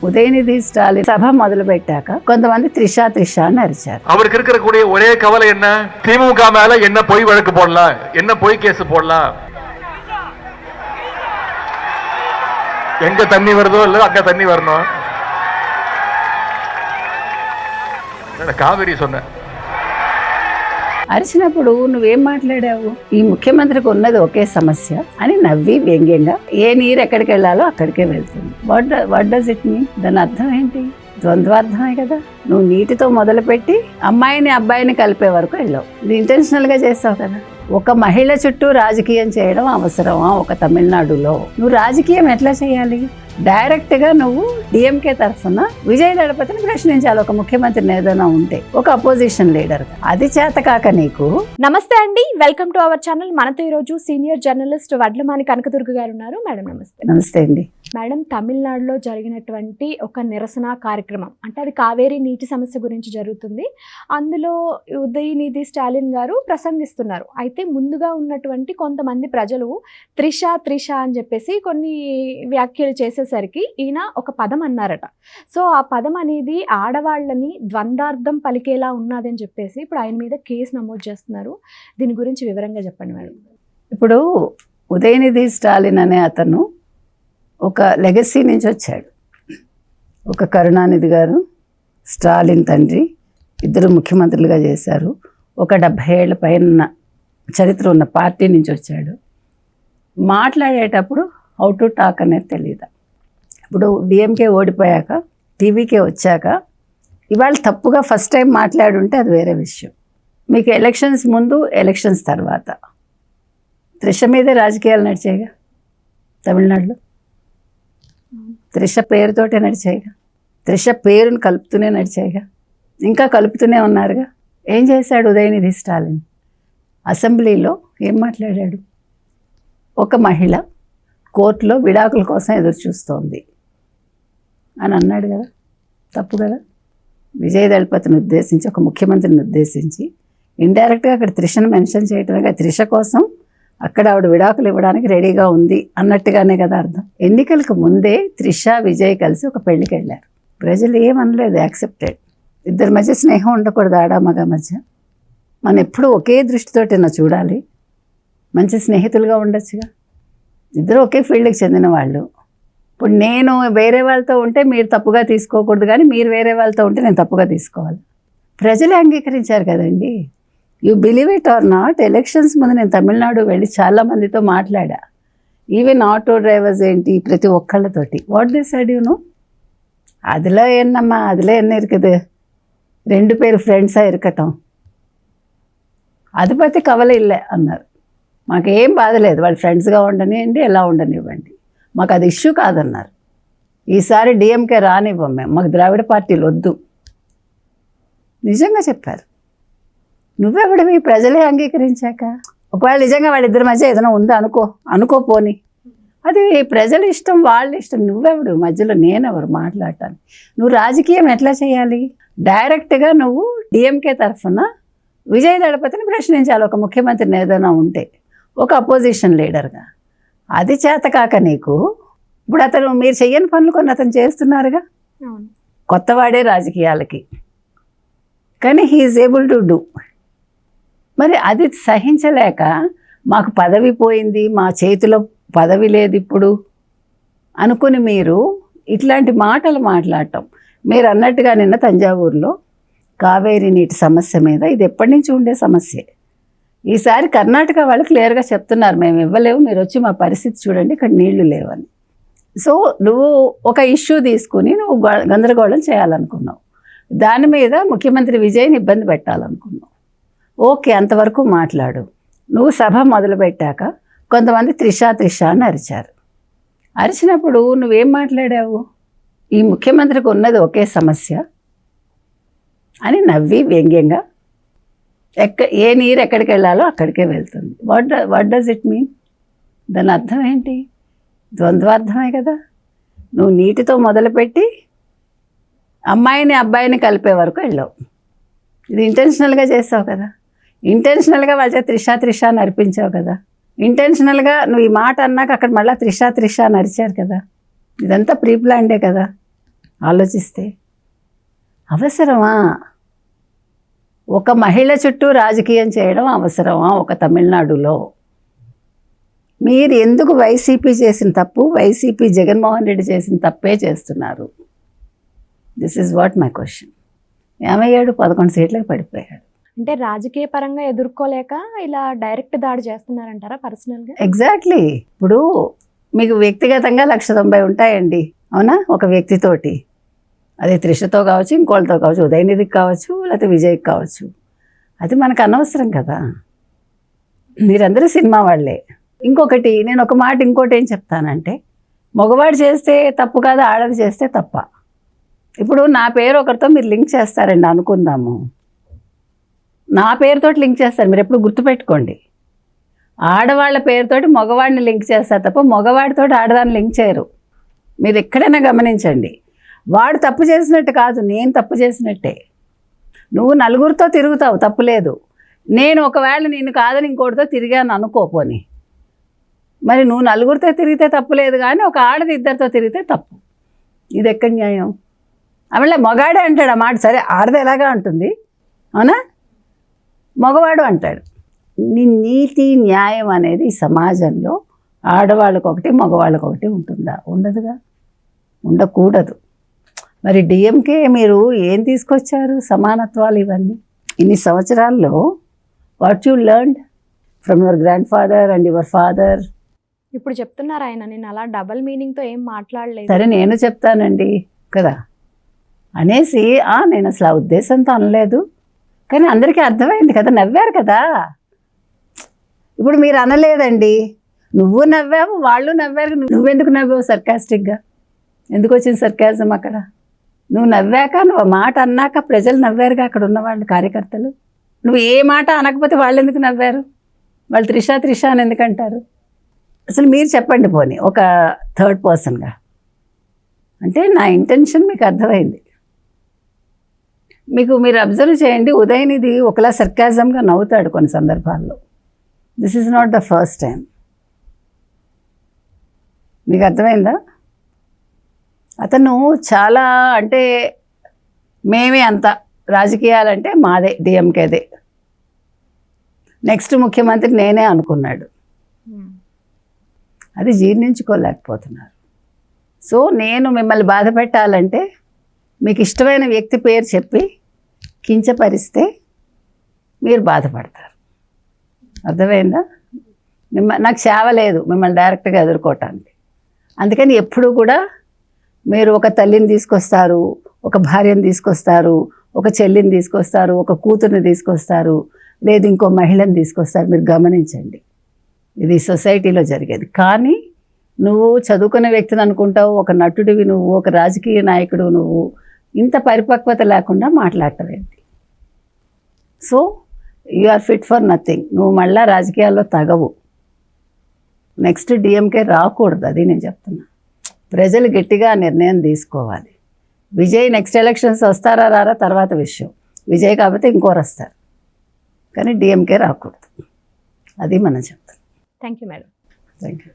உதயநிதி ஸ்டாலின் சபை முதல்ல పెట్టాక కొంతమంది త్రిషా అని అరిచారు. அவருக்கு இருக்கக்கூடிய ஒரே கவலை என்ன? திமுக மேல என்ன பொய் வழக்கு போடலாம், என்ன பொய் கேஸ் போடலாம். எங்க தண்ணி வருதோ இல்ல அங்க தண்ணி வரணும். కావేరి சொன்ன అరిచినప్పుడు నువ్వేం మాట్లాడావు? ఈ ముఖ్యమంత్రికి ఉన్నది ఒకే సమస్య అని నవ్వి వ్యంగ్యంగా ఏ నీరు ఎక్కడికి వెళ్ళాలో అక్కడికే వెళ్తుంది. What does it mean? దాని అర్థం ఏంటి? ద్వంద్వార్థమే కదా. నువ్వు నీటితో మొదలుపెట్టి అమ్మాయిని అబ్బాయిని కలిపే వరకు వెళ్ళావు. ఇది ఇంటెన్షనల్ గా చేస్తావు కదా. ఒక మహిళ చుట్టూ రాజకీయం చేయడం అవసరమా? ఒక తమిళనాడులో నువ్వు రాజకీయం ఎట్లా చేయాలి? డైరెక్ట్ గా నువ్వు డిఎంకే తరఫున విజయ్ దళపతిని ప్రశ్నించాలి. ఒక ముఖ్యమంత్రిని ఏదైనా ఉంటే, ఒక అపోజిషన్ లీడర్. అది చేతకాక నీకు. నమస్తే అండి, వెల్కమ్ టు అవర్ ఛానల్. మనతో ఈరోజు సీనియర్ జర్నలిస్ట్ వడ్లమాని కనకదుర్గ గారు ఉన్నారు. మేడం నమస్తే. నమస్తే అండి. మేడం, తమిళనాడులో జరిగినటువంటి ఒక నిరసన కార్యక్రమం, అంటే అది కావేరీ నీటి సమస్య గురించి జరుగుతుంది. అందులో ఉదయనిధి స్టాలిన్ గారు ప్రసంగిస్తున్నారు. అయితే ముందుగా ఉన్నటువంటి కొంతమంది ప్రజలు త్రిష అని చెప్పేసి కొన్ని వ్యాఖ్యలు చేసేసరికి ఈయన ఒక పదం అన్నారట. సో ఆ పదం అనేది ఆడవాళ్ళని ద్వంద్వార్థం పలికేలా ఉన్నదని చెప్పేసి ఇప్పుడు ఆయన మీద కేసు నమోదు చేస్తున్నారు. దీని గురించి వివరంగా చెప్పండి మేడం. ఇప్పుడు ఉదయనిధి స్టాలిన్ అనే అతను ఒక లెగసీ నుంచి వచ్చాడు. ఒక కరుణానిధి గారు, స్టాలిన్ తండ్రి ఇద్దరు ముఖ్యమంత్రులుగా చేశారు. ఒక 70 ఏళ్ల పైన చరిత్ర ఉన్న పార్టీ నుంచి వచ్చాడు. మాట్లాడేటప్పుడు హౌ టు టాక్ అనేది తెలియదు. ఇప్పుడు డిఎంకే ఓడిపోయాక టీవీకే వచ్చాక ఇవాళ తప్పుగా ఫస్ట్ టైం మాట్లాడుంటే అది వేరే విషయం. మీకు ఎలక్షన్స్ ముందు, ఎలక్షన్స్ తర్వాత త్రిష మీదే రాజకీయాలు నడిచాయిగా తమిళనాడులో. త్రిష పేరుతోటే నడిచాయిగా. త్రిష పేరును కలుపుతూనే నడిచాయిగా. ఇంకా కలుపుతూనే ఉన్నారుగా. ఏం చేశాడు ఉదయనిధి స్టాలిన్? అసెంబ్లీలో ఏం మాట్లాడాడు? ఒక మహిళ కోర్టులో విడాకుల కోసం ఎదురు చూస్తోంది అని అన్నాడు కదా. తప్పు కదా. విజయ్ దళపతిని ఉద్దేశించి, ఒక ముఖ్యమంత్రిని ఉద్దేశించి ఇండైరెక్ట్గా అక్కడ త్రిషను మెన్షన్ చేయటమే. త్రిష కోసం అక్కడ ఆవిడ విడాకులు ఇవ్వడానికి రెడీగా ఉంది అన్నట్టుగానే కదా అర్థం. ఎన్నికలకు ముందే త్రిష, విజయ్ కలిసి ఒక పెళ్లికి వెళ్ళారు. ప్రజలు ఏమనలేదు, యాక్సెప్టెడ్. ఇద్దరి మధ్య స్నేహం ఉండకూడదు, ఆడామగ మధ్య. మనం ఎప్పుడూ ఒకే దృష్టితోటైనా చూడాలి. మంచి స్నేహితులుగా ఉండొచ్చుగా. ఇద్దరు ఒకే ఫీల్డ్కి చెందిన వాళ్ళు. ఇప్పుడు నేను వేరే వాళ్ళతో ఉంటే మీరు తప్పుగా తీసుకోకూడదు, కానీ మీరు వేరే వాళ్ళతో ఉంటే నేను తప్పుగా తీసుకోవాలి. ప్రజలు అంగీకరించారు కదండి. You believe it or not, elections ముందు నేను తమిళనాడు వెళ్ళి చాలామందితో మాట్లాడా. ఈవెన్ ఆటో డ్రైవర్స్ ఏంటి, ప్రతి ఒక్కళ్ళతోటి. What they said you know? అదిలో ఏనమ్మా, అదిలో என்ன இருக்குது, 2 பேர் ఫ్రెండ్సా ఇరకటం, అది పతి కవల ఇల్లే అన్నారు. మాకేం బాధ లేదు, వాళ్ళు ఫ్రెండ్స్గా ఉండనివ్వండి, ఎలా ఉండనివ్వండి, మాకు అది ఇష్యూ కాదన్నారు. ఈసారి డిఎంకే రానివ్వం మేము, మాకు ద్రావిడ పార్టీలు వద్దు. నిజంగా చెప్పారు. నువ్వెవడివి? ప్రజలే అంగీకరించాక. ఒకవేళ నిజంగా వాళ్ళిద్దరి మధ్య ఏదైనా ఉందా అనుకోపోని, అది ప్రజల ఇష్టం, వాళ్ళ ఇష్టం. నువ్వెవడు మధ్యలో? నేనెవరు మాట్లాడటానికి? నువ్వు రాజకీయం ఎట్లా చేయాలి? డైరెక్ట్గా నువ్వు డిఎంకే తరఫున విజయ్ దళపతిని ప్రశ్నించాలి. ఒక ముఖ్యమంత్రిని ఏదైనా ఉంటే, ఒక అపోజిషన్ లీడర్గా. అది చేతకాక నీకు. ఇప్పుడు అతను, మీరు చెయ్యని పనులు కొన్ని అతను చేస్తున్నారుగా. కొత్తవాడే రాజకీయాలకి, కానీ హీఈస్ ఏబుల్ టు డూ. మరి అది సహించలేక మాకు పదవి పోయింది, మా చేతిలో పదవి లేదు ఇప్పుడు అనుకుని మీరు ఇట్లాంటి మాటలు మాట్లాడటం. మీరు అన్నట్టుగా నిన్న తంజావూరులో కావేరీ నీటి సమస్య మీద, ఇది ఎప్పటి నుంచి ఉండే సమస్యే. ఈసారి కర్ణాటక వాళ్ళు క్లియర్గా చెప్తున్నారు, మేము ఇవ్వలేము, మీరు వచ్చి మా పరిస్థితి చూడండి, ఇక్కడ నీళ్లు లేవని. సో నువ్వు ఒక ఇష్యూ తీసుకుని నువ్వు గందరగోళం చేయాలనుకున్నావు. దాని మీద ముఖ్యమంత్రి విజయ్ని ఇబ్బంది పెట్టాలనుకున్నావు. ఓకే, అంతవరకు మాట్లాడు. నువ్వు సభ మొదలుపెట్టాక కొంతమంది త్రిష అని అరిచారు. అరిచినప్పుడు నువ్వేం మాట్లాడావు? ఈ ముఖ్యమంత్రికి ఉన్నది ఒకే సమస్య అని నవ్వి వ్యంగ్యంగా ఏ నీరు ఎక్కడికి వెళ్ళాలో అక్కడికే వెళ్తుంది. What does it mean? దాని అర్థం ఏంటి? ద్వంద్వార్థమే కదా. నువ్వు నీటితో మొదలుపెట్టి అమ్మాయిని అబ్బాయిని కలిపే వరకు వెళ్ళావు. ఇది ఇంటెన్షనల్గా చేసావు కదా. ఇంటెన్షనల్గా వాళ్ళ త్రిష అని అర్పించావు కదా. ఇంటెన్షనల్గా నువ్వు ఈ మాట అన్నాక అక్కడ మళ్ళీ త్రిష అని అరిచారు కదా. ఇదంతా ప్రీ ప్లాన్డే కదా. ఆలోచిస్తే అవసరమా? ఒక మహిళ చుట్టూ రాజకీయం చేయడం అవసరమా ఒక తమిళనాడులో? మీరు ఎందుకు వైసీపీ చేసిన తప్పు, వైసీపీ జగన్మోహన్ రెడ్డి చేసిన తప్పే చేస్తున్నారు? This is what my question. ఏమయ్యాడు? 11 సీట్లకు పడిపోయాడు. అంటే రాజకీయ పరంగా ఎదుర్కోలేక ఇలా డైరెక్ట్ దాడి చేస్తున్నారంటారా పర్సనల్గా? ఎగ్జాక్ట్లీ. ఇప్పుడు మీకు వ్యక్తిగతంగా 190 ఉంటాయండి, అవునా? ఒక వ్యక్తితోటి, అది త్రిషతో కావచ్చు, ఇంకోళ్ళతో కావచ్చు, ఉదయనిధికి కావచ్చు, లేకపోతే విజయ్కి కావచ్చు. అది మనకు అనవసరం కదా. మీరందరూ సినిమా వాళ్ళే. ఇంకొకటి నేను ఒక మాట ఇంకోటి ఏం చెప్తానంటే, మగవాడు చేస్తే తప్పు కాదు, ఆడది చేస్తే తప్ప. ఇప్పుడు నా పేరు ఒకరితో మీరు లింక్ చేస్తారండి అనుకుందాము, నా పేరుతోటి లింక్ చేస్తారు. మీరు ఎప్పుడు గుర్తుపెట్టుకోండి, ఆడవాళ్ళ పేరుతోటి మగవాడిని లింక్ చేస్తారు తప్ప మగవాడితో ఆడదాన్ని లింక్ చేయరు. మీరు ఎక్కడైనా గమనించండి. వాడు తప్పు చేసినట్టు కాదు, నేను తప్పు చేసినట్టే. నువ్వు నలుగురితో తిరుగుతావు, తప్పులేదు. నేను ఒకవేళ నేను కాదని ఇంకోటితో తిరిగాను అనుకోపోని, మరి నువ్వు నలుగురితో తిరిగితే తప్పులేదు, కానీ ఒక ఆడది ఇద్దరితో తిరిగితే తప్పు. ఇది ఎక్కడ న్యాయం? ఆమె మగాడే అంటాడు ఆ మాట, సరే ఆడది ఎలాగా ఉంటుంది, అవునా? మగవాడు అంటాడు. నీతి న్యాయం అనేది ఈ సమాజంలో ఆడవాళ్ళకొకటి మగవాళ్ళకొకటి ఉంటుందా? ఉండదుగా, ఉండకూడదు. మరి డిఎంకే మీరు ఏం తీసుకొచ్చారు? సమానత్వాలు ఇవన్నీ ఇన్ని సంవత్సరాల్లో. What you learned from your grand father and your father? ఇప్పుడు చెప్తున్నారు ఆయన, నేను అలా డబల్ మీనింగ్తో ఏం మాట్లాడలేదు. సరే నేను చెప్తానండి కదా అనేసి, నేను అసలు ఆ ఉద్దేశంతో అనలేదు, కానీ అందరికీ అర్థమైంది కదా, నవ్వారు కదా. ఇప్పుడు మీరు అనలేదండి, నువ్వు నవ్వావు, వాళ్ళు నవ్వారు, నువ్వెందుకు నవ్వావు సర్కాస్టిక్గా? ఎందుకు వచ్చింది సర్కాజం అక్కడ? నువ్వు నవ్వాక, నువ్వు మాట అన్నాక ప్రజలు నవ్వారుగా, అక్కడ ఉన్నవాళ్ళు కార్యకర్తలు. నువ్వు ఏ మాట అనకపోతే వాళ్ళు ఎందుకు నవ్వారు? వాళ్ళు త్రిష అని ఎందుకంటారు? అసలు మీరు చెప్పండి పోనీ, ఒక థర్డ్ పర్సన్గా. అంటే నా ఇంటెన్షన్ మీకు అర్థమైంది. మీరు అబ్జర్వ్ చేయండి, ఉదయనిధి ఒకలా సర్కాజంగా నవ్వుతాడు కొన్ని సందర్భాల్లో. This is not the first time. మీకు అర్థమైందా? అతను చాలా, అంటే మేమే అంత, రాజకీయాలంటే మాదే, డిఎంకేదే, నెక్స్ట్ ముఖ్యమంత్రి నేనే అనుకున్నాడు. అది జీర్ణించుకోలేకపోతున్నారు. సో నేను మిమ్మల్ని బాధ పెట్టాలంటే మీకు ఇష్టమైన వ్యక్తి పేరు చెప్పి కించపరిస్తే మీరు బాధపడతారు. అర్థమైందా? నాకు సేవ లేదు మిమ్మల్ని డైరెక్ట్గా ఎదుర్కోవటానికి. అందుకని ఎప్పుడూ కూడా మీరు ఒక తల్లిని తీసుకొస్తారు, ఒక భార్యను తీసుకొస్తారు, ఒక చెల్లిని తీసుకొస్తారు, ఒక కూతుర్ని తీసుకొస్తారు, లేదు ఇంకో మహిళని తీసుకొస్తారు. మీరు గమనించండి, ఇది సొసైటీలో జరిగేది. కానీ నువ్వు చదువుకున్న వ్యక్తిని అనుకుంటావు, ఒక నటుడివి నువ్వు, ఒక రాజకీయ నాయకుడు నువ్వు, ఇంత పరిపక్వత లేకుండా మాట్లాడటం ఏంటి? So you are fit for nothing. నువ్వు మళ్ళీ రాజకీయాల్లో తగవు. నెక్స్ట్ డిఎంకే రాకూడదు, అది నేను చెప్తున్నా. ప్రజలు గట్టిగా నిర్ణయం తీసుకోవాలి. విజయ్ నెక్స్ట్ ఎలక్షన్స్ వస్తారా రారా తర్వాత విషయం. విజయ్ కాకపోతే ఇంకోరు వస్తారు, కానీ డిఎంకే రాకూడదు, అది మనం చెప్తాం. Thank you madam. Thank you.